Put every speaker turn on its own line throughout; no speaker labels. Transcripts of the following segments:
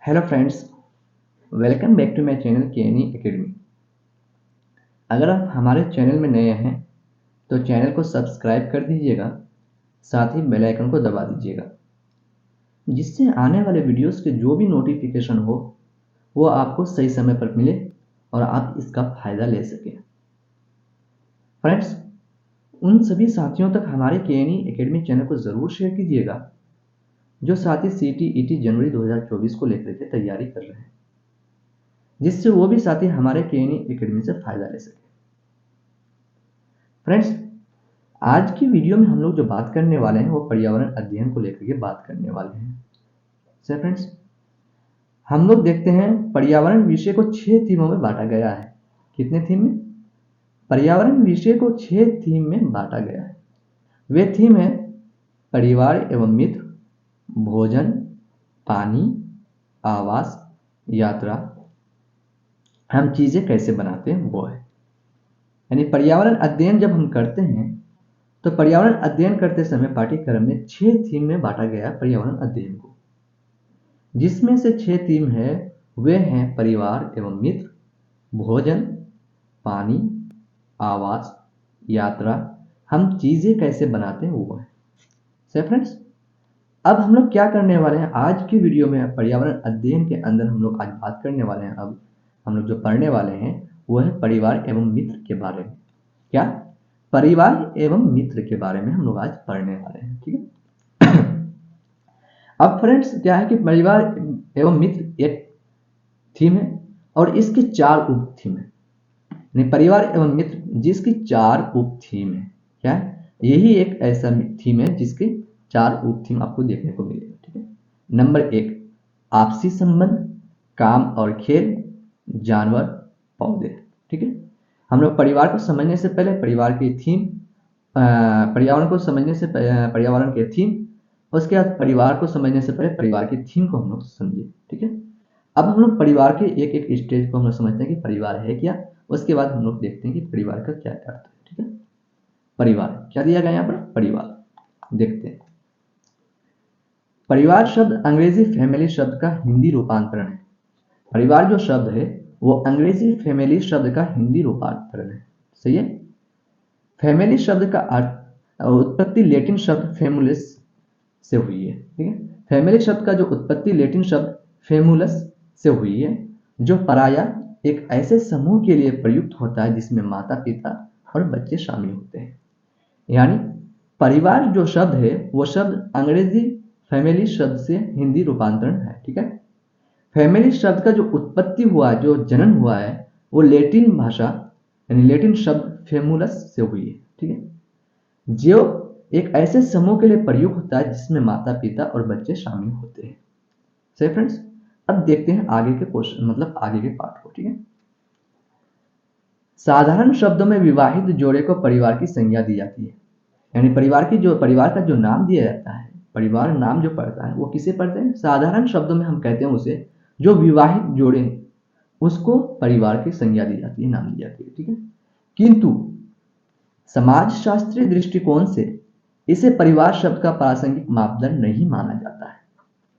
Hello friends, welcome back to my channel KNE academy. अगर आप हमारे चैनल में नए हैं तो चैनल को सब्सक्राइब कर दीजिएगा, साथ ही बेल आइकन को दबा दीजिएगा, जिससे आने वाले वीडियोस के जो भी नोटिफिकेशन हो वो आपको सही समय पर मिले और आप इसका फ़ायदा ले सकें। फ्रेंड्स, उन सभी साथियों तक हमारे केएनई एकेडमी चैनल को ज़रूर शेयर कीजिएगा जो साथी सीटीईटी जनवरी 2024 को लेकर के तैयारी कर रहे हैं, जिससे वो भी साथी हमारे केएनई एकेडमी से फ़ायदा ले सके। फ्रेंड्स, आज की वीडियो में हम लोग जो बात करने वाले हैं वो पर्यावरण अध्ययन को लेकर के बात करने वाले हैं। फ्रेंड्स, हम लोग देखते हैं पर्यावरण विषय को 6 थीमों में बांटा गया है। कितने थीम में? पर्यावरण विषय को 6 थीम में बांटा गया है। वे थीम है परिवार एवं मित्र, भोजन, पानी, आवास, यात्रा, हम चीजें कैसे बनाते हैं वो है। यानी पर्यावरण अध्ययन जब हम करते हैं तो पर्यावरण अध्ययन करते समय पाठ्यक्रम में 6 थीम में बांटा गया पर्यावरण अध्ययन को, जिसमें से 6 थीम है वे हैं परिवार एवं मित्र, भोजन, पानी, आवास, यात्रा, हम चीजें कैसे बनाते हैं वो है। फ्रेंड्स, अब हम लोग क्या करने वाले हैं आज की वीडियो में पर्यावरण अध्ययन के अंदर हम लोग आज बात करने वाले हैं। अब हम लोग जो पढ़ने वाले हैं वो है परिवार एवं मित्र के बारे में। क्या? परिवार एवं मित्र के बारे में हम लोग आज पढ़ने वाले हैं। ठीक है। अब फ्रेंड्स क्या है कि परिवार एवं मित्र एक थीम है और इसके 4 उप थीम है। परिवार एवं मित्र जिसकी 4 उप थीम है। क्या है? यही एक ऐसा थीम है जिसके 4 उप थीम आपको देखने को मिलेगा। ठीक है। नंबर 1 आपसी संबंध, काम और खेल, जानवर, पौधे। ठीक है। हम लोग परिवार को समझने से पहले परिवार की थीम, पर्यावरण को समझने से पर्यावरण के थीम, उसके बाद परिवार को समझने से पहले परिवार की थीम को हम लोग समझिए। ठीक है। अब हम लोग परिवार के एक एक स्टेज को हम लोग समझते हैं कि परिवार है क्या, उसके बाद हम लोग देखते हैं कि परिवार का क्या अर्थ है। ठीक है। परिवार क्या दिया गया यहाँ पर? परिवार देखते हैं। परिवार शब्द अंग्रेजी फैमिली शब्द का हिंदी रूपांतरण है। परिवार जो शब्द है वो अंग्रेजी फैमिली शब्द का हिंदी रूपांतरण है। सही है। फैमिली शब्द का उत्पत्ति लैटिन शब्द फेमुलस से हुई है। ठीक है। फैमिली शब्द का जो उत्पत्ति लैटिन शब्द फेमुलस से हुई है, जो पराया एक ऐसे समूह के लिए प्रयुक्त होता है जिसमें माता पिता और बच्चे शामिल होते हैं। यानी परिवार जो शब्द है वो शब्द अंग्रेजी फैमिली शब्द से हिंदी रूपांतरण है। ठीक है। फैमिली शब्द का जो उत्पत्ति हुआ, जो जन्म हुआ है, वो लैटिन भाषा यानी लैटिन शब्द फेमुलस से हुई है। ठीक है। जो एक ऐसे समूह के लिए प्रयुक्त होता है जिसमें माता पिता और बच्चे शामिल होते हैं। सही फ्रेंड्स, अब देखते हैं आगे के क्वेश्चन, मतलब आगे के पार्ट को। ठीक है। साधारण शब्दों में विवाहित जोड़े को परिवार की संज्ञा दी जाती है। यानी परिवार का जो नाम दिया जाता है, परिवार नाम जो पड़ता है वो किसे पढ़ते हैं? साधारण शब्दों में हम कहते हैं उसे जो विवाहित जोड़े उसको परिवार की संज्ञा दी जाती है, नाम दी जाती है। ठीक है। किंतु समाज शास्त्रीय दृष्टिकोण से इसे परिवार शब्द का प्रासंगिक मापदंड नहीं माना जाता है।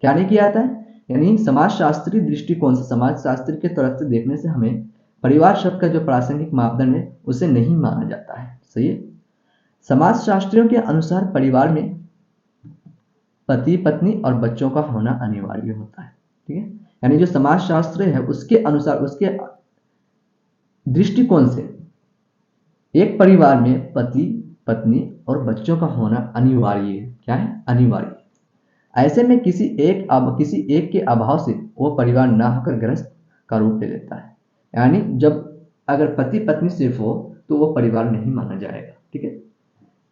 क्या नहीं किया जाता है? यानी समाज शास्त्रीय दृष्टिकोण से, समाज शास्त्र के तरफ से देखने से हमें परिवार शब्द का जो प्रासंगिक मापदंड है उसे नहीं माना जाता है। सही है। समाज शास्त्रियों के अनुसार परिवार में पति पत्नी और बच्चों का होना अनिवार्य होता है। ठीक है। यानी जो समाज शास्त्र है उसके अनुसार, उसके दृष्टिकोण से एक परिवार में पति पत्नी और बच्चों का होना अनिवार्य है। क्या है? अनिवार्य। ऐसे में किसी एक के अभाव से वो परिवार ना होकर गृहस्थ का रूप ले लेता है। यानी जब अगर पति पत्नी सिर्फ हो तो वो परिवार नहीं माना जाएगा। ठीक है।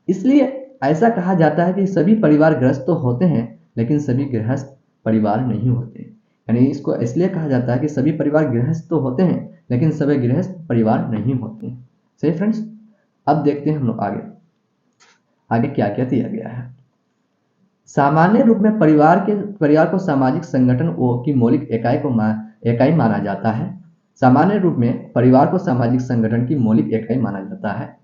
इसलिए ऐसा कहा जाता है कि सभी परिवार गृहस्थ तो होते हैं लेकिन सभी गृहस्थ परिवार नहीं होते। यानी इसको इसलिए कहा जाता है कि सभी परिवार गृहस्थ तो होते हैं लेकिन सभी गृहस्थ परिवार नहीं होते। सही फ्रेंड्स, अब देखते हैं हम लोग आगे क्या क्या दिया गया है। सामान्य रूप में परिवार को सामाजिक संगठन की मौलिक इकाई माना जाता है। सामान्य रूप में परिवार को सामाजिक संगठन की मौलिक इकाई माना जाता है।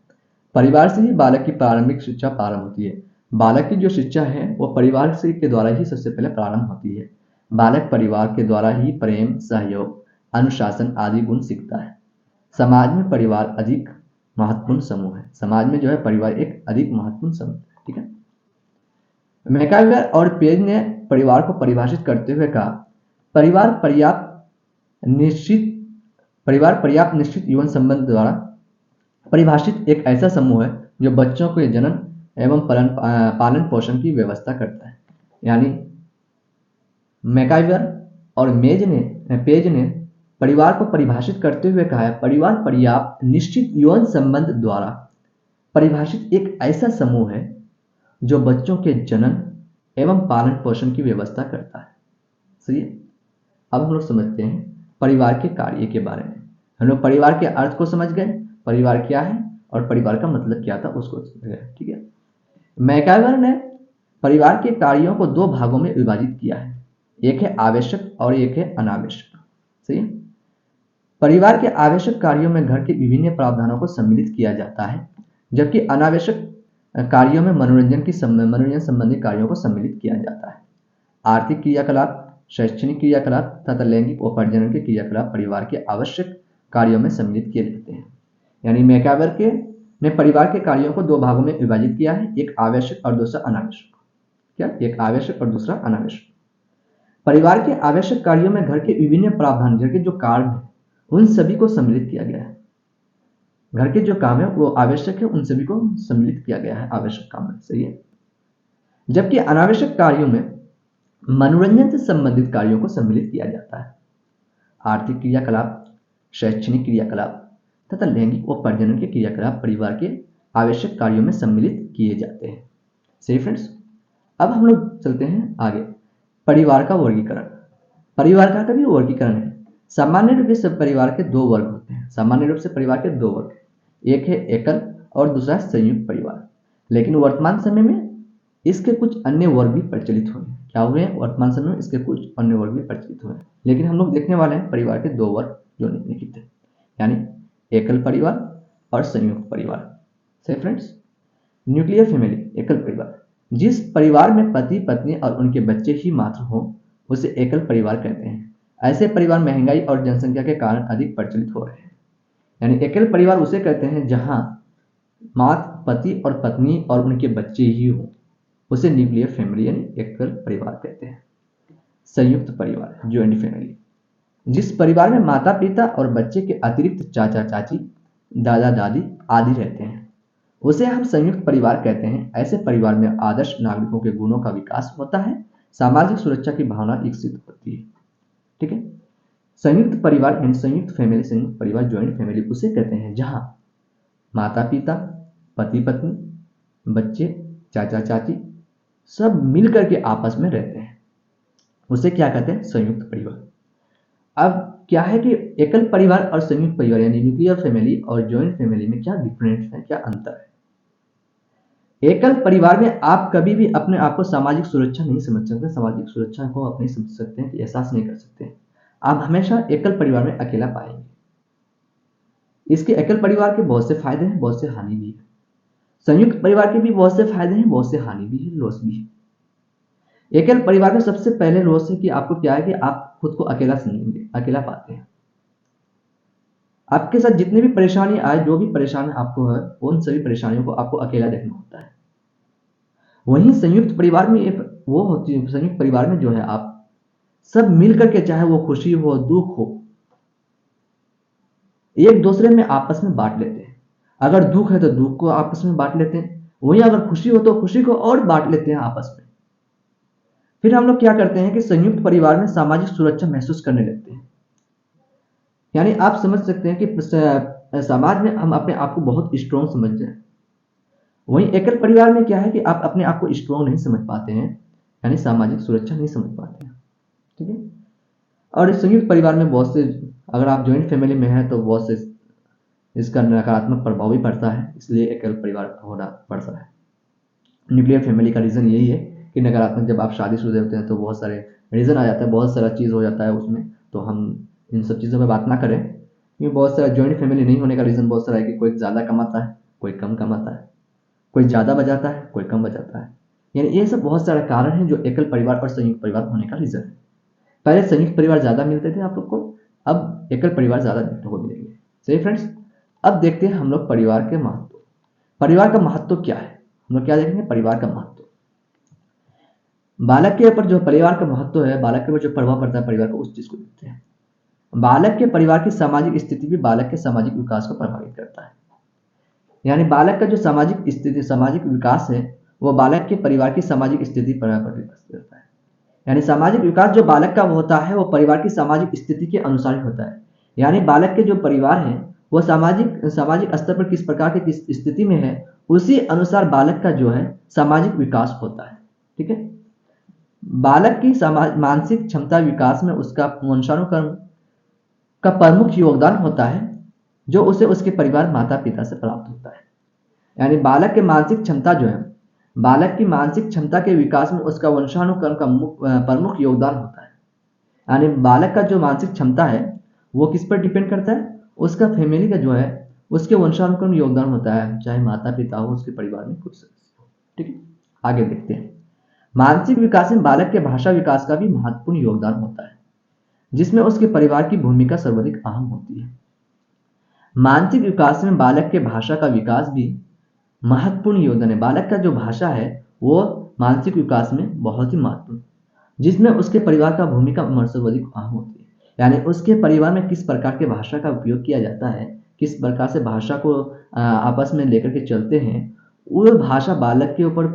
परिवार से ही बालक की प्रारंभिक शिक्षा प्रारंभ होती है। बालक की जो शिक्षा है वो परिवार से के द्वारा ही सबसे पहले प्रारंभ होती है। बालक परिवार के द्वारा ही प्रेम, सहयोग, अनुशासन आदि गुण सीखता है। समाज में परिवार अधिक महत्वपूर्ण समूह है। समाज में जो है परिवार एक अधिक महत्वपूर्ण समूह है। ठीक है। मैकाइवर और पेज ने परिवार को परिभाषित करते हुए कहा, परिवार पर्याप्त निश्चित जीवन संबंध द्वारा परिभाषित एक ऐसा समूह है जो बच्चों के जन्म एवं पालन पोषण की व्यवस्था करता है। यानी मैकाइवर और पेज ने परिवार को परिभाषित करते हुए कहा है, परिवार पर्याप्त निश्चित यौन संबंध द्वारा परिभाषित एक ऐसा समूह है जो बच्चों के जन्म एवं पालन पोषण की व्यवस्था करता है। सही है। अब हम लोग समझते हैं परिवार के कार्य के बारे में। हम लोग परिवार के अर्थ को समझ गए, परिवार क्या है और परिवार का मतलब क्या था उसको समझ गए। ठीक है। मैकाइवर ने परिवार के कार्यों को दो भागों में विभाजित किया है, एक है आवश्यक और एक है अनावश्यक। सही है। परिवार के आवश्यक कार्यों में घर के विभिन्न प्रावधानों को सम्मिलित किया जाता है, जबकि अनावश्यक कार्यों में मनोरंजन संबंधी कार्यों को सम्मिलित किया जाता है। आर्थिक क्रियाकलाप, शैक्षणिक क्रियाकलाप तथा लैंगिक और प्रजनन के क्रियाकलाप परिवार के आवश्यक कार्यों में सम्मिलित किए जाते हैं। यानी मैकाइवर ने परिवार के कार्यों को दो भागों में विभाजित किया है, एक आवश्यक और दूसरा अनावश्यक। क्या? एक आवश्यक और दूसरा अनावश्यक। परिवार के आवश्यक कार्यों में घर के विभिन्न प्रावधान, घर के जो कार्य है उन सभी को सम्मिलित किया गया है। घर के जो काम है वो आवश्यक है, उन सभी को सम्मिलित किया गया है आवश्यक काम में। सही है। जबकि अनावश्यक कार्यों में मनोरंजन से संबंधित कार्यों को सम्मिलित किया जाता है। आर्थिक क्रियाकलाप, शैक्षणिक क्रियाकलाप तथा लैंगिक और प्रजनन के क्रियाकलाप परिवार के आवश्यक कार्यों में सम्मिलित किए जाते हैं। सही फ्रेंड्स। अब हम लोग चलते हैं आगे। परिवार का वर्गीकरण। परिवार का भी वर्गीकरण है। सामान्य रूप से परिवार के दो वर्ग होते हैं। सामान्य रूप से परिवार के दो वर्ग, एक है एकल और दूसरा संयुक्त परिवार। लेकिन वर्तमान समय में इसके कुछ अन्य वर्ग भी प्रचलित हुए हैं। क्या हुए हैं? वर्तमान समय में इसके कुछ अन्य वर्ग भी प्रचलित हुए हैं। लेकिन हम लोग देखने वाले हैं परिवार के दो वर्ग जो निम्नलिखित है, यानी एकल परिवार और संयुक्त परिवार। सही फ्रेंड्स। न्यूक्लियर फैमिली, एकल परिवार। जिस परिवार में पति पत्नी और उनके बच्चे ही मात्र हो उसे एकल परिवार कहते हैं। ऐसे परिवार महंगाई और जनसंख्या के कारण अधिक प्रचलित हो रहे हैं। यानी एकल परिवार उसे कहते हैं जहां मात्र पति और पत्नी और उनके बच्चे ही हो, उसे न्यूक्लियर फैमिली यानी एकल परिवार कहते हैं। संयुक्त परिवार, ज्वाइंट फैमिली। जिस परिवार में माता पिता और बच्चे के अतिरिक्त चाचा चाची, दादा दादी आदि रहते हैं उसे हम संयुक्त परिवार कहते हैं। ऐसे परिवार में आदर्श नागरिकों के गुणों का विकास होता है, सामाजिक सुरक्षा की भावना विकसित होती है। ठीक है। संयुक्त परिवार यानी संयुक्त फैमिली, संयुक्त परिवार, ज्वाइंट फैमिली उसे कहते हैं जहां माता पिता, पति पत्नी, बच्चे, चाचा चाची सब मिलकर के आपस में रहते हैं, उसे क्या कहते हैं? संयुक्त परिवार। अब क्या है कि एकल परिवार और संयुक्त परिवार यानी न्यूक्लियर फैमिली और ज्वाइंट फैमिली में क्या डिफरेंस है, क्या अंतर है? एकल परिवार में आप कभी भी अपने आप को सामाजिक सुरक्षा नहीं समझ सकते, सामाजिक सुरक्षा को आप नहीं समझ सकते हैं, एहसास नहीं कर सकते। आप हमेशा एकल परिवार में अकेला पाएंगे। इसके एकल परिवार के बहुत से फायदे हैं, बहुत से हानि भी है। संयुक्त परिवार के भी बहुत से फायदे हैं, बहुत से हानि भी है, लॉस भी है। एकल परिवार में सबसे पहले लॉस है कि आपको क्या है कि आप खुद को अकेला समझेंगे, अकेला पाते हैं। आपके साथ जितनी भी परेशानी आए, जो भी परेशानी आपको है, उन सभी परेशानियों को आपको अकेला देखना होता है। वहीं संयुक्त परिवार में एक वो होती है, संयुक्त परिवार में जो है आप सब मिल करके, चाहे वो खुशी हो दुख हो, एक दूसरे में आपस में बांट लेते हैं। अगर दुख है तो दुख को आपस में बांट लेते हैं, वहीं अगर खुशी हो तो खुशी को और बांट लेते हैं आपस में। फिर हम लोग क्या करते हैं कि संयुक्त परिवार में सामाजिक सुरक्षा महसूस करने लगते हैं। यानी आप समझ सकते हैं कि समाज में हम अपने आप को बहुत स्ट्रॉन्ग समझते हैं। वहीं एकल परिवार में क्या है कि आप अपने आप को स्ट्रॉन्ग नहीं समझ पाते हैं, यानी सामाजिक सुरक्षा नहीं समझ पाते हैं। ठीक है। और इस संयुक्त परिवार में बहुत से, अगर आप ज्वाइंट फैमिली में हैं तो बहुत से इसका नकारात्मक प्रभाव भी पड़ता है, इसलिए एकल परिवार होना पड़ता है। न्यूक्लियर फैमिली का रीज़न यही है कि नकारात्मक, जब आप शादीशुदा होते हैं तो बहुत सारे रीज़न आ जाता है, बहुत सारा चीज़ हो जाता है उसमें, तो हम इन सब चीज़ों में बात ना करें। क्योंकि बहुत सारा ज्वाइंट फैमिली नहीं होने का रीज़न बहुत सारा है कि कोई ज़्यादा कमाता है, कोई कम कमाता है, कोई ज़्यादा बजाता है, कोई कम बजाता है। यानी ये सब बहुत सारे कारण हैं जो एकल परिवार और संयुक्त परिवार होने का रीज़न है। पहले संयुक्त परिवार ज़्यादा मिलते थे आप लोग को, अब एकल परिवार ज़्यादा देखने को मिलेंगे। सही फ्रेंड्स, अब देखते हैं हम लोग परिवार के महत्व। परिवार का महत्व क्या है, हम लोग क्या देखेंगे, परिवार का महत्व। बालक के ऊपर जो परिवार का महत्व है, बालक के ऊपर जो प्रभाव पड़ता है परिवार का, उस चीज को देखते हैं। बालक के परिवार की सामाजिक स्थिति भी बालक के सामाजिक विकास को प्रभावित करता है। यानी बालक का जो सामाजिक स्थिति, सामाजिक विकास है, वो बालक के परिवार की सामाजिक स्थिति पर प्रभावित करता है। यानी सामाजिक विकास जो बालक का होता है वो परिवार की सामाजिक स्थिति के अनुसार ही होता है। यानी बालक के जो परिवार है वो सामाजिक स्तर पर किस प्रकार की किस स्थिति में है, उसी अनुसार बालक का जो है सामाजिक विकास होता है। ठीक है, बालक की मानसिक क्षमता विकास में उसका वंशानुक्रम का प्रमुख योगदान होता है, जो उसे उसके परिवार माता पिता से प्राप्त होता है। यानी बालक के मानसिक क्षमता जो है, बालक की मानसिक क्षमता के विकास में उसका वंशानुक्रम का प्रमुख योगदान होता है। यानी बालक का जो मानसिक क्षमता है वो किस पर डिपेंड करता है, उसका फैमिली का जो है उसके वंशानुक्रम योगदान होता है, चाहे माता पिता हो, उसके परिवार में कुछ सदस्य हो। ठीक है, आगे देखते हैं। मानसिक विकास में बालक के भाषा विकास का भी महत्वपूर्ण योगदान होता है, जिसमें उसके परिवार की भूमिका सर्वाधिक अहम होती है। मानसिक विकास में बालक के भाषा का विकास भी महत्वपूर्ण योगदान है। बालक का जो भाषा है वो मानसिक विकास में बहुत ही महत्वपूर्ण, जिसमें उसके परिवार का भूमिका सर्वाधिक अहम होती है। यानी उसके परिवार में किस प्रकार के भाषा का उपयोग किया जाता है, किस प्रकार से भाषा को आपस में लेकर के चलते हैं, वो भाषा बालक के ऊपर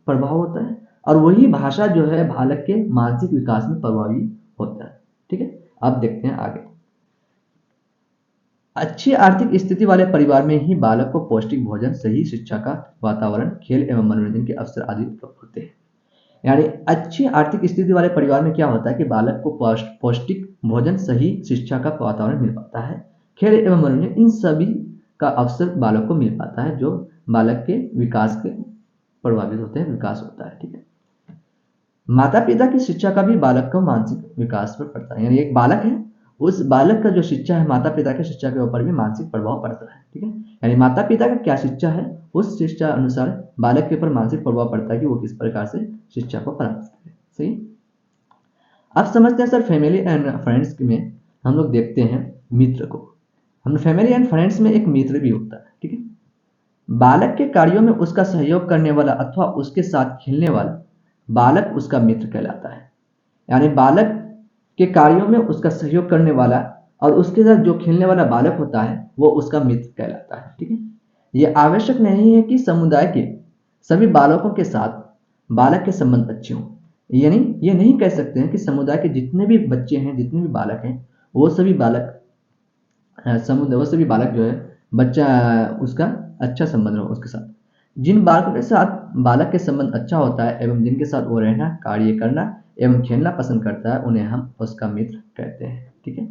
प्रभाव होता है, और वही भाषा जो है बालक के मानसिक विकास में प्रभावी होता है। ठीक है, अब देखते हैं आगे। अच्छी आर्थिक स्थिति वाले परिवार में ही बालक को पौष्टिक भोजन, सही शिक्षा का वातावरण, खेल एवं मनोरंजन के अवसर आदि उपलब्ध होते हैं। यानी अच्छी आर्थिक स्थिति वाले परिवार में क्या होता है कि बालक को पौष्टिक भोजन, सही शिक्षा का वातावरण मिल पाता है, खेल एवं मनोरंजन, इन सभी का अवसर बालक को मिल पाता है, जो बालक के विकास के प्रभावित होते हैं, विकास होता है। ठीक है, माता पिता की शिक्षा का भी बालक को मानसिक विकास पर पड़ता है। यानी एक बालक है, उस बालक का जो शिक्षा है, माता पिता की शिक्षा के ऊपर भी मानसिक प्रभाव पड़ता है। ठीक है, यानी माता पिता का क्या शिक्षा है, उस शिक्षा अनुसार बालक के ऊपर मानसिक प्रभाव पड़ता है कि वो किस प्रकार से शिक्षा को प्राप्त करे। सही, अब समझते हैं सर फैमिली एंड फ्रेंड्स में हम लोग देखते हैं मित्र को। हम फैमिली एंड फ्रेंड्स में एक मित्र भी होता है। ठीक है, बालक के कार्यों में उसका सहयोग करने वाला अथवा उसके साथ खेलने वाला बालक उसका मित्र कहलाता है। यानी बालक के कार्यों में उसका सहयोग करने वाला और उसके साथ जो खेलने वाला बालक होता है वो उसका मित्र कहलाता है। ठीक है, ये आवश्यक नहीं है कि समुदाय के सभी बालकों के साथ बालक के संबंध अच्छे हों। यानी ये नहीं कह सकते हैं कि समुदाय के जितने भी बच्चे हैं, जितने भी बालक हैं, वो सभी बालक जो है बच्चा उसका अच्छा संबंध हो उसके साथ। जिन बालकों के साथ बालक के संबंध अच्छा होता है एवं जिनके साथ वो रहना, कार्य करना एवं खेलना पसंद करता है, उन्हें हम उसका मित्र कहते हैं। ठीक है,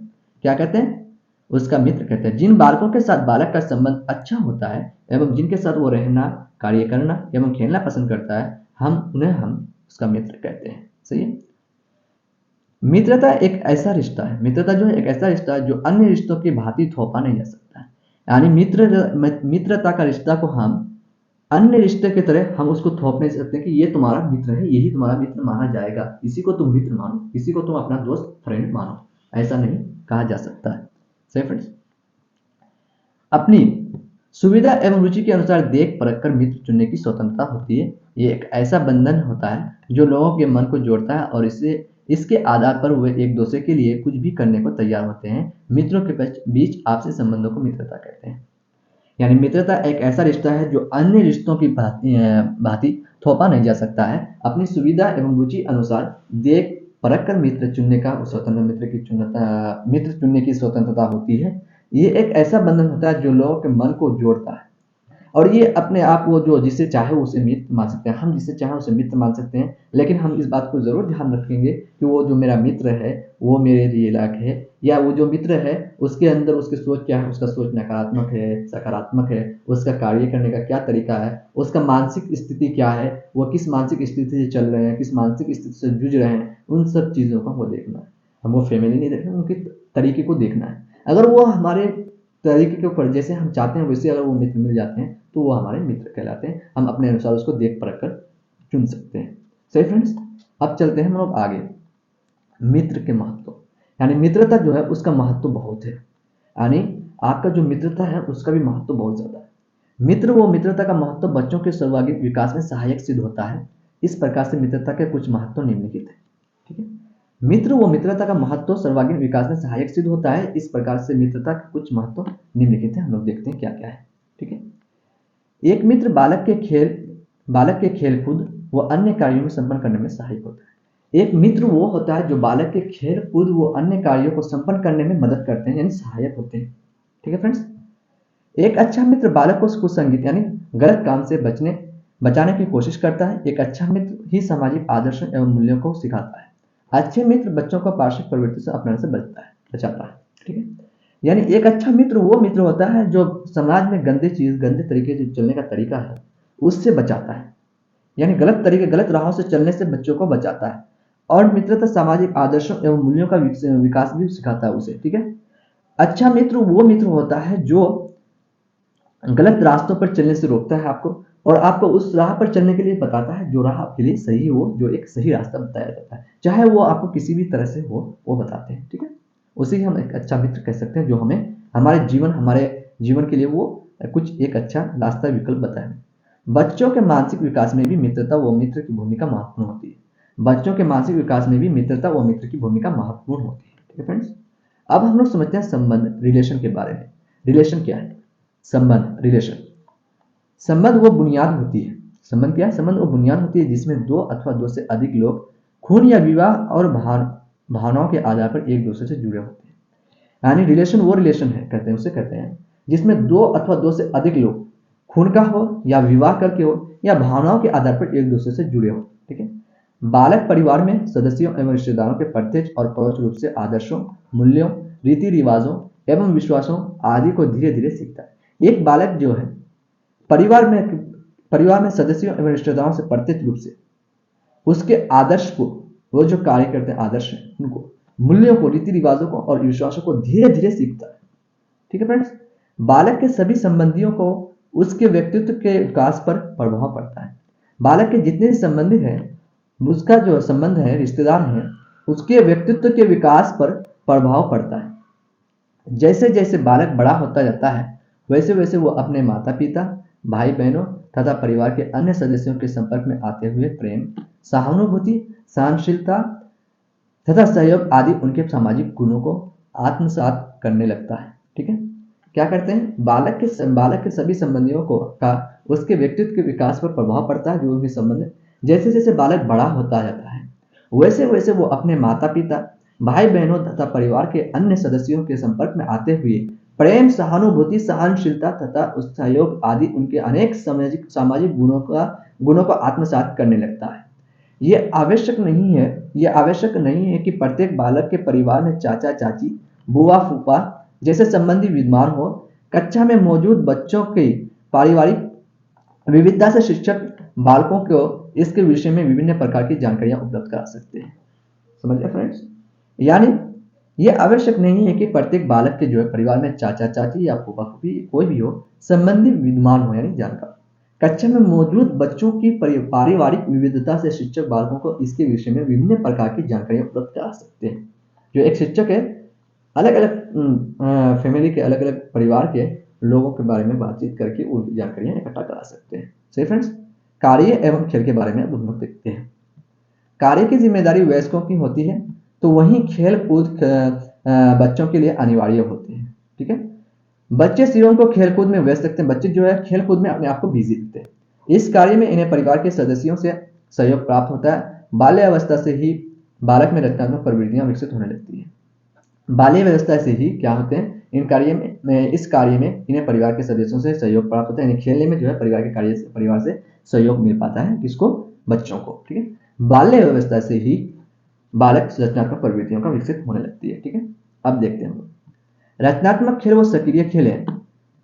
क्या कहते हैं, उसका मित्र कहते हैं। जिन बालकों के साथ बालक का संबंध अच्छा होता है एवं जिनके साथ वो रहना, कार्य करना एवं खेलना पसंद करता है, हम उसका मित्र कहते हैं। सही है, मित्रता एक ऐसा रिश्ता है, मित्रता जो है एक ऐसा रिश्ता है जो अन्य रिश्तों की भांति थोपा नहीं जा सकता है। यानी मित्रता का रिश्ता को हम अन्य रिश्ते की तरह हम उसको थोप नहीं सकते कि ये तुम्हारा मित्र है, यही तुम्हारा मित्र माना जाएगा, इसी को तुम मित्र मानो, इसी को तुम अपना दोस्त, फ्रेंड मानो, ऐसा नहीं कहा जा सकता है। सही फ्रेंड्स, अपनी सुविधा एवं रुचि के अनुसार देख परख कर मित्र चुनने की स्वतंत्रता होती है। ये एक ऐसा बंधन होता है जो लोगों के मन को जोड़ता है और इसके आधार पर वे एक दूसरे के लिए कुछ भी करने को तैयार होते हैं। मित्रों के बीच आपसी संबंधों को मित्रता कहते हैं। यानी मित्रता एक ऐसा रिश्ता है जो अन्य रिश्तों की भांति थोपा नहीं जा सकता है। अपनी सुविधा एवं रुचि अनुसार देख परख कर मित्र चुनने की स्वतंत्रता होती है। ये एक ऐसा बंधन होता है जो लोगों के मन को जोड़ता है, और ये अपने आप वो जो जिसे चाहे उसे मित्र मान सकते हैं, हम जिसे चाहे उसे मित्र मान सकते हैं। लेकिन हम इस बात को जरूर ध्यान रखेंगे कि वो जो मेरा मित्र है वो मेरे लिए लायक है, या वो जो मित्र है उसके अंदर उसकी सोच क्या है, उसका सोच नकारात्मक है, सकारात्मक है, उसका कार्य करने का क्या तरीका है, उसका मानसिक स्थिति क्या है, वो किस मानसिक स्थिति से चल रहे हैं, किस मानसिक स्थिति से जूझ रहे हैं, उन सब चीज़ों को हमको देखना है। हम वो फैमिली नहीं देखना, उनके तरीके को देखना है। अगर वो हमारे तरीके के ऊपर जैसे हम चाहते हैं वैसे अगर वो मित्र मिल जाते हैं तो वो हमारे मित्र कहलाते हैं। हम अपने अनुसार उसको देख परख कर चुन सकते हैं। सही फ्रेंड्स, अब चलते हैं हम लोग आगे। मित्र के महत्व, यानी मित्रता जो है उसका महत्व बहुत है, यानी आपका जो मित्रता है उसका भी महत्व बहुत ज्यादा है। मित्र वो मित्रता का महत्व बच्चों के सर्वांगीण विकास में सहायक सिद्ध होता है। इस प्रकार से मित्रता के कुछ महत्व निम्नलिखित है। ठीक है, मित्र वो मित्रता का महत्व सर्वांगीण विकास में सहायक सिद्ध होता है। इस प्रकार से मित्रता के कुछ महत्व निम्नलिखित है, हम लोग देखते हैं क्या क्या है। ठीक है, एक मित्र बालक के खेल कूद व अन्य कार्यों में संपन्न करने में सहायक होता है। एक मित्र वो होता है जो बालक के खेल कूद व अन्य कार्यों को संपन्न करने में मदद करते हैं, यानी सहायक होते हैं। ठीक है फ्रेंड्स, एक अच्छा मित्र बालक को कुसंगत यानी गलत काम से बचाने की कोशिश करता है। एक अच्छा मित्र ही सामाजिक आदर्शों एवं मूल्यों को सिखाता है। अच्छे मित्र बच्चों को पार्श्विक प्रवृत्ति से अपनाने से बचाता है। ठीक है, यानी एक अच्छा मित्र वो मित्र होता है जो समाज में गंदे तरीके से चलने का तरीका है उससे बचाता है, यानी गलत राहों से चलने से बच्चों को बचाता है। और मित्रता सामाजिक आदर्शों एवं मूल्यों का विकास भी सिखाता है उसे। ठीक है, अच्छा मित्र वो मित्र होता है जो गलत रास्तों पर चलने से रोकता है आपको, और आपको उस राह पर चलने के लिए बताता है जो राह आपके लिए सही हो, जो एक सही रास्ता बताया जाता है, चाहे वो आपको किसी भी तरह से हो, वो बताते हैं। ठीक है, उसी हम एक अच्छा मित्र कह सकते हैं जो हमें हमारे जीवन के लिए वो कुछ एक अच्छा रास्ता विकल्प बताए। बच्चों के मानसिक विकास में भी मित्रता व मित्र की भूमिका महत्वपूर्ण होती है। बच्चों के मानसिक विकास में भी मित्रता व मित्र की भूमिका महत्वपूर्ण होती है। ठीक है फ्रेंड्स, अब हम लोग समझते हैं संबंध, रिलेशन के बारे में। रिलेशन क्या है? संबंध, रिलेशन। संबंध वो बुनियाद होती है। संबंध क्या है? संबंध वो बुनियाद होती है जिसमें दो अथवा दो से अधिक लोग खून या विवाह और भावनाओं के आधार पर एक दूसरे से जुड़े होते हैं। यानी रिलेशन वो रिलेशन है उसे कहते हैं जिसमें दो अथवा दो से अधिक लोग खून का हो या विवाह करके हो या भावनाओं के आधार पर एक दूसरे से जुड़े हो। ठीक है, बालक परिवार में सदस्यों एवं रिश्तेदारों के प्रत्यक्ष और परोक्ष रूप से आदर्शों, मूल्यों, रीति रिवाजों एवं विश्वासों आदि को धीरे धीरे सीखता है। एक बालक जो है परिवार में सदस्यों एवं रिश्तेदारों से प्रत्यक्ष रूप से उसके आदर्श को, वो जो कार्य करते हैं आदर्श उनको, मूल्यों को, रीति रिवाजों को और विश्वासों को धीरे धीरे सीखता है। ठीक है फ्रेंड्स, बालक के सभी संबंधियों को उसके व्यक्तित्व के विकास पर प्रभाव पड़ता है। बालक के जितने संबंधी हैं, उसका जो संबंध है, रिश्तेदार हैं, उसके व्यक्तित्व के विकास पर प्रभाव पड़ता है। जैसे जैसे बालक बड़ा होता जाता है वैसे वैसे वो अपने माता पिता, भाई बहनों तथा परिवार के अन्य सदस्यों के संपर्क में आते हुए प्रेम, सहानुभूति, सहनशीलता तथा सहयोग आदि उनके सामाजिक गुणों को आत्मसात करने लगता है। ठीक है, क्या करते हैं? बालक के सभी संबंधियों का उसके व्यक्तित्व के विकास पर प्रभाव पड़ता है। जो भी संबंध, जैसे जैसे बालक बड़ा होता जाता है वैसे वैसे वो अपने माता पिता, भाई बहनों तथा परिवार के अन्य सदस्यों के संपर्क में आते हुए प्रेम, सहानुभूति, सहनशीलता तथा सहयोग आदि उनके अनेक सामाजिक गुणों को आत्मसात करने लगता है। ये आवश्यक नहीं है कि प्रत्येक बालक के परिवार में चाचा चाची, बुआ फूफा जैसे संबंधी विद्यमान हो। कक्षा में मौजूद बच्चों की पारिवारिक विविधता से शिक्षक बालकों को इसके विषय में विभिन्न प्रकार की जानकारियां उपलब्ध करा सकते हैं। समझ गए फ्रेंड्स? यानी ये आवश्यक नहीं है कि प्रत्येक बालक के जो है परिवार में चाचा चाची या फूफा फूफी कोई भी हो संबंधी विद्यमान हो, यानी जानकार। कक्षा में मौजूद बच्चों की पारिवारिक विविधता से शिक्षक बालकों को इसके विषय में विभिन्न प्रकार की जानकारियां उपलब्ध करा सकते हैं। जो एक शिक्षक है, अलग अलग फैमिली के, अलग अलग परिवार के लोगों के बारे में बातचीत करके उनकी जानकारियां इकट्ठा करा सकते हैं। सही फ्रेंड्स, कार्य एवं खेल के बारे में अब हम लोग देखते हैं। कार्य की जिम्मेदारी वयस्कों की होती है तो वहीं खेल कूद बच्चों के लिए अनिवार्य होते हैं। ठीक है, बच्चे शिवम को खेलकूद में व्यस्त रखते हैं। बच्चे जो है खेलकूद में अपने आप को बिजी रखते हैं। इस कार्य में इन्हें परिवार के सदस्यों से सहयोग प्राप्त होता है। बाल्यावस्था से ही बालक में रचनात्मक प्रवृत्तियां विकसित होने लगती है। बाल्यावस्था से ही क्या होते हैं, इस कार्य में इन्हें परिवार के सदस्यों से सहयोग प्राप्त होता है। खेलने में जो है परिवार से सहयोग मिल पाता है। किसको? बच्चों को। ठीक है, बाल्यावस्था से ही बालक रचनात्मक प्रवृत्तियों का विकसित होने लगती है। ठीक है, अब देखते हैं रचनात्मक खेल वो सक्रिय खेल हैं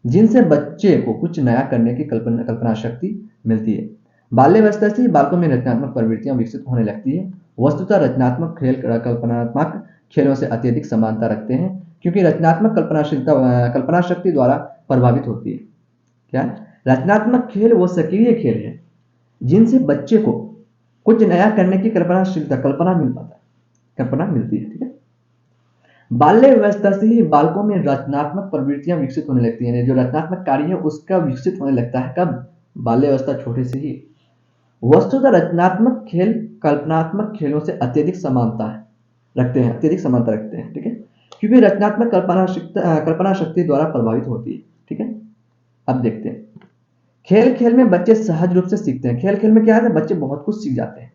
जिनसे बच्चे को कुछ नया करने की कल्पना शक्ति मिलती है। बाल्यावस्था से ही बालकों में रचनात्मक प्रवृत्तियां विकसित होने लगती है। वस्तुतः रचनात्मक खेल कल्पनात्मक खेलों से अत्यधिक समानता रखते हैं क्योंकि रचनात्मक कल्पना शक्ति द्वारा प्रभावित होती है। क्या? रचनात्मक खेल वो सक्रिय खेल है जिनसे बच्चे को कुछ नया करने की कल्पना मिल पाता है। कल्पना मिलती है। ठीक है, बाल्यावस्था से ही बालकों में रचनात्मक प्रवृत्तियां विकसित होने लगती हैं। जो रचनात्मक कार्य है उसका विकसित होने लगता है कब? बाल्यावस्था, छोटे से ही। वस्तुतः रचनात्मक खेल कल्पनात्मक खेलों से अत्यधिक समानता रखते हैं। ठीक है, क्योंकि रचनात्मक कल्पना शक्ति द्वारा प्रभावित होती है। ठीक है, अब देखते हैं, खेल खेल में बच्चे सहज रूप से सीखते हैं। खेल खेल में क्या है, बच्चे बहुत कुछ सीख जाते हैं।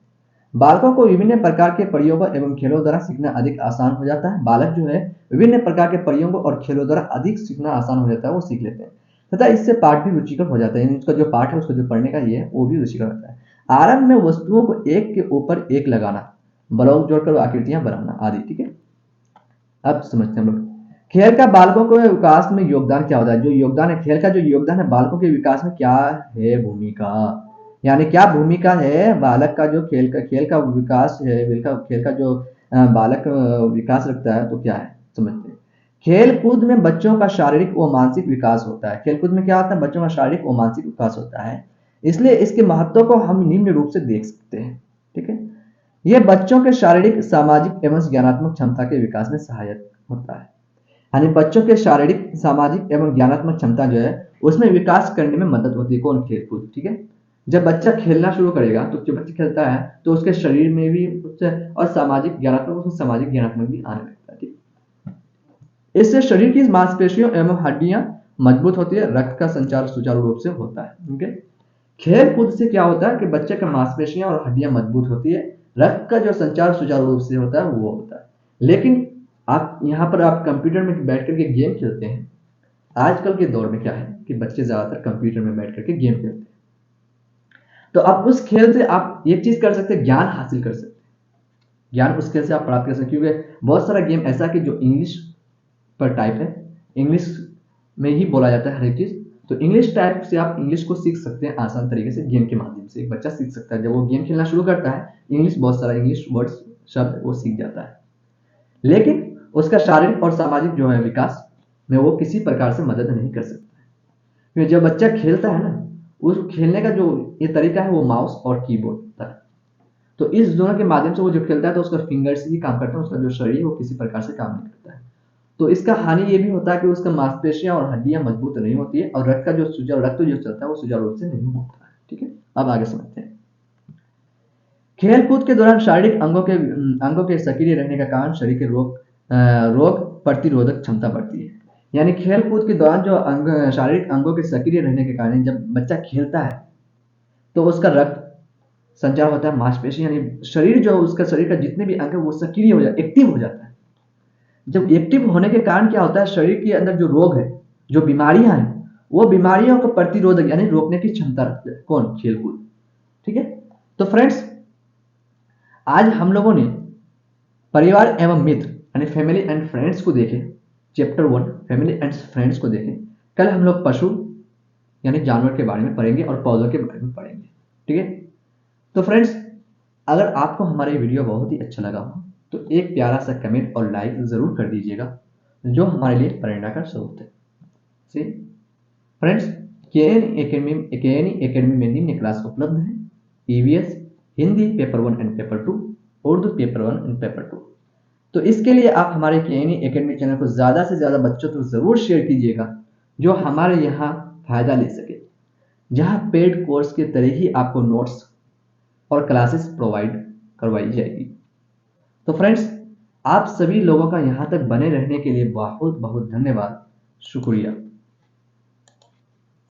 बालकों को विभिन्न प्रकार के प्रयोगों एवं खेलों द्वारा सीखना अधिक आसान हो जाता है। बालक जो है विभिन्न प्रकार के प्रयोगों और खेलों द्वारा अधिक सीखना आसान हो जाता है, वो सीख लेते हैं तथा इससे पाठ भी रुचिकर हो जाता है। उसका जो पाठ है, उसको जो पढ़ने का ये है, वो भी रुचिकर होता है। आरंभ में वस्तुओं को एक के ऊपर एक लगाना, ब्लॉक जोड़कर आकृतियां बनाना आदि। ठीक है, अब समझते हैं हम लोग खेल का बालकों के विकास में योगदान क्या होता है। जो योगदान है खेल का, जो योगदान है बालकों के विकास में क्या है भूमिका, यानी क्या भूमिका है बालक का, जो खेल का विकास है, खेल का जो बालक विकास रखता है, तो क्या है समझते हैं। खेल कूद में बच्चों का शारीरिक व मानसिक विकास होता है। खेल कूद में क्या होता है, बच्चों का शारीरिक व मानसिक विकास होता है, इसलिए इसके महत्व को हम निम्न रूप से देख सकते हैं। ठीक है, यह बच्चों के शारीरिक, सामाजिक एवं ज्ञानात्मक क्षमता के विकास में सहायक होता है। यानी बच्चों के शारीरिक, सामाजिक एवं ज्ञानात्मक क्षमता जो है उसमें विकास करने में मदद होती है। कौन? खेल कूद। ठीक है, जब बच्चा खेलना शुरू करेगा तो जब बच्चा खेलता है तो उसके शरीर में भी और सामाजिक ज्ञानात्मक, उसमें सामाजिक ज्ञानात्मक भी आने लगता है। ठीक, इससे शरीर की मांसपेशियों एवं हड्डियां मजबूत होती है, रक्त का संचार सुचारू रूप से होता है। ठीक है, खेल कूद से क्या होता है कि बच्चे का मांसपेशियां और हड्डियां मजबूत होती है, रक्त का जो संचार सुचारू रूप से होता है वो होता है। लेकिन आप यहाँ पर आप कंप्यूटर में बैठ करके गेम खेलते हैं। आजकल के दौर में क्या है कि बच्चे ज्यादातर कंप्यूटर में बैठ करके गेम खेलते हैं, तो अब उस खेल से आप एक चीज कर सकते हैं, ज्ञान हासिल कर सकते हैं। ज्ञान उस खेल से आप प्राप्त कर सकते हैं, क्योंकि बहुत सारा गेम ऐसा कि जो इंग्लिश पर टाइप है, इंग्लिश में ही बोला जाता है हर एक चीज, तो इंग्लिश टाइप से आप इंग्लिश को सीख सकते हैं आसान तरीके से। गेम के माध्यम से एक बच्चा सीख सकता है। जब वो गेम खेलना शुरू करता है, इंग्लिश, बहुत सारा इंग्लिश वर्ड्स, शब्द वो सीख जाता है। लेकिन उसका शारीरिक और सामाजिक जो है विकास में वो किसी प्रकार से मदद नहीं कर सकता है, क्योंकि जब बच्चा खेलता है ना, उस खेलने का जो ये तरीका है वो माउस और कीबोर्ड होता है। तो इस दोनों के माध्यम से वो जो खेलता है तो उसका फिंगर से ही काम करता है, उसका जो शरीर है वो किसी प्रकार से काम नहीं करता है। तो इसका हानि ये भी होता है कि उसका मांसपेशियां और हड्डियां मजबूत नहीं होती है, और रक्त जो चलता है वो सुचारू रूप से नहीं होता है। ठीक है, अब आगे समझते हैं। खेल कूद के दौरान शारीरिक अंगों के सक्रिय रहने का कारण शरीर के रोग प्रतिरोधक क्षमता बढ़ती है। यानी खेल कूद के दौरान जो शारीरिक अंगों के सक्रिय रहने के कारण जब बच्चा खेलता है तो उसका रक्त संचार होता है, मांसपेशी यानी शरीर जो उसका, शरीर का जितने भी अंग है वो सक्रिय हो जाता है, एक्टिव हो जाता है। जब एक्टिव होने के कारण क्या होता है, शरीर के अंदर जो रोग है, जो बीमारियां हैं, वो बीमारियों को प्रतिरोधक यानी रोकने की क्षमता रखते हैं। कौन? खेलकूद। ठीक है, तो फ्रेंड्स आज हम लोगों ने परिवार एवं मित्र यानी फैमिली एंड फ्रेंड्स को देखे, चैप्टर 1 फैमिली एंड फ्रेंड्स को देखे। कल हम लोग पशु यानी जानवर के बारे में पढ़ेंगे और पौधों के बारे में पढ़ेंगे। ठीक है, तो फ्रेंड्स अगर आपको हमारा ये वीडियो बहुत ही अच्छा लगा हो तो एक प्यारा सा कमेंट और लाइक जरूर कर दीजिएगा, जो हमारे लिए प्रेरणा का स्रोत है। सी फ्रेंड्स, के एन एकेडमी में निम्न क्लास उपलब्ध है। EVS Hindi paper 1 and paper 2, Urdu paper 1 and paper 2। तो इसके लिए आप हमारे के एकेडमी चैनल को ज़्यादा से ज़्यादा बच्चों तक ज़रूर शेयर कीजिएगा, जो हमारे यहाँ फ़ायदा ले सके, जहाँ पेड कोर्स के तरह ही आपको नोट्स और क्लासेस प्रोवाइड करवाई जाएगी। तो फ्रेंड्स, आप सभी लोगों का यहाँ तक बने रहने के लिए बहुत बहुत धन्यवाद, शुक्रिया।